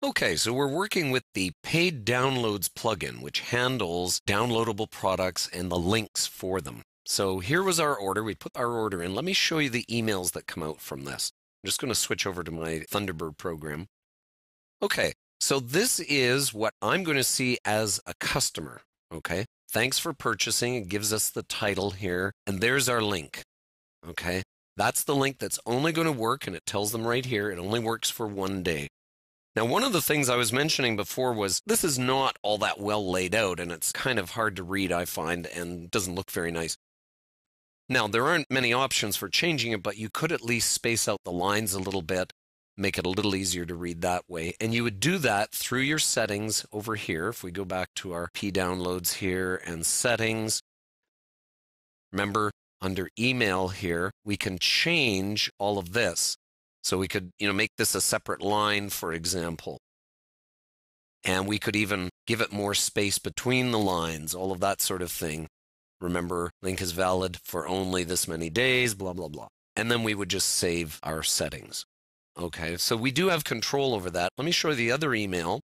Okay, so we're working with the Paid Downloads plugin, which handles downloadable products and the links for them. So here was our order. We put our order in. Let me show you the emails that come out from this. I'm just going to switch over to my Thunderbird program. Okay, so this is what I'm going to see as a customer. Okay, thanks for purchasing. It gives us the title here, and there's our link. Okay, that's the link that's only going to work, and it tells them right here it only works for 1 day. Now, one of the things I was mentioning before was this is not all that well laid out, and it's kind of hard to read, I find, and doesn't look very nice. Now, there aren't many options for changing it, but you could at least space out the lines a little bit, make it a little easier to read that way. And you would do that through your settings over here. If we go back to our P downloads here and settings, remember under email here, we can change all of this. So we could, make this a separate line, for example. And we could even give it more space between the lines, all of that sort of thing. Remember, link is valid for only this many days, blah, blah, blah. And then we would just save our settings. Okay, so we do have control over that. Let me show you the other email.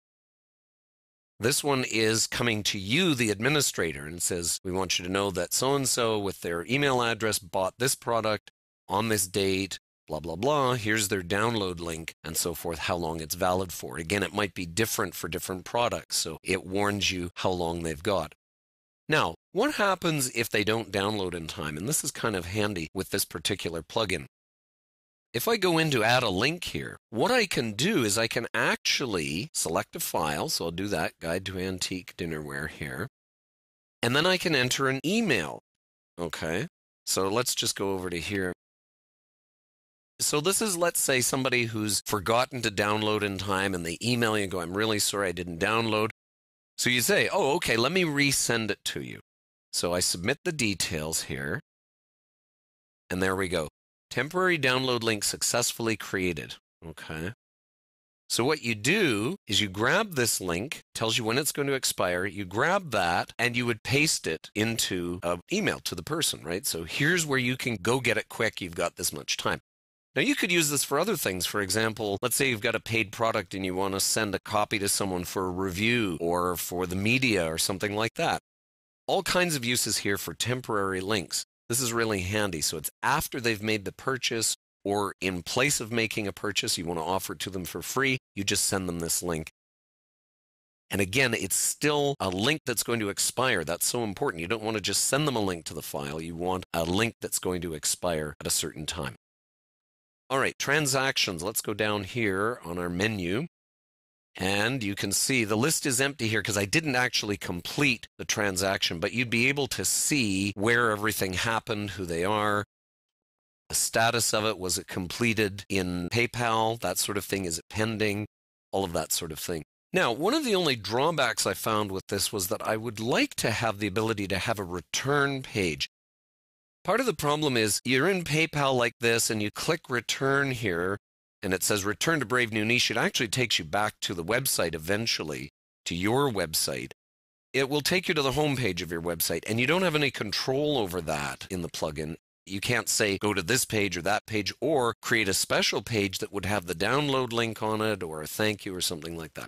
This one is coming to you, the administrator, and it says, we want you to know that so-and-so with their email address bought this product on this date, blah, blah, blah. Here's their download link and so forth, how long it's valid for. Again, it might be different for different products, so it warns you how long they've got. Now, what happens if they don't download in time? And this is kind of handy with this particular plugin. If I go in to add a link here, what I can do is I can actually select a file. So I'll do that, Guide to Antique Dinnerware here. And then I can enter an email. Okay, so let's just go over to here. So this is, let's say, somebody who's forgotten to download in time and they email you and go, I'm really sorry I didn't download. So you say, oh, okay, let me resend it to you. So I submit the details here. And there we go. Temporary download link successfully created. Okay. So what you do is you grab this link, tells you when it's going to expire. You grab that and you would paste it into an email to the person, right? So here's where you can go get it quick. You've got this much time. Now, you could use this for other things. For example, let's say you've got a paid product and you want to send a copy to someone for a review or for the media or something like that. All kinds of uses here for temporary links. This is really handy. So it's after they've made the purchase or in place of making a purchase, you want to offer it to them for free, you just send them this link. And again, it's still a link that's going to expire. That's so important. You don't want to just send them a link to the file. You want a link that's going to expire at a certain time. All right, transactions. Let's go down here on our menu. And you can see the list is empty here because I didn't actually complete the transaction, but you'd be able to see where everything happened, who they are, the status of it. Was it completed in PayPal? That sort of thing. Is it pending? All of that sort of thing. Now, one of the only drawbacks I found with this was that I would like to have the ability to have a return page. Part of the problem is you're in PayPal like this and you click return here and it says return to Brave New Niche. It actually takes you back to the website eventually, to your website. It will take you to the home page of your website and you don't have any control over that in the plugin. You can't say go to this page or that page or create a special page that would have the download link on it or a thank you or something like that.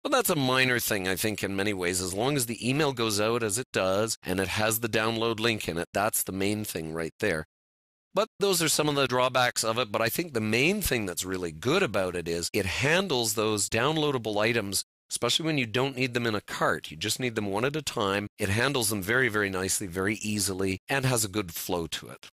But that's a minor thing, I think, in many ways. As long as the email goes out as it does and it has the download link in it, that's the main thing right there. But those are some of the drawbacks of it. But I think the main thing that's really good about it is it handles those downloadable items, especially when you don't need them in a cart. You just need them one at a time. It handles them very, very nicely, very easily, and has a good flow to it.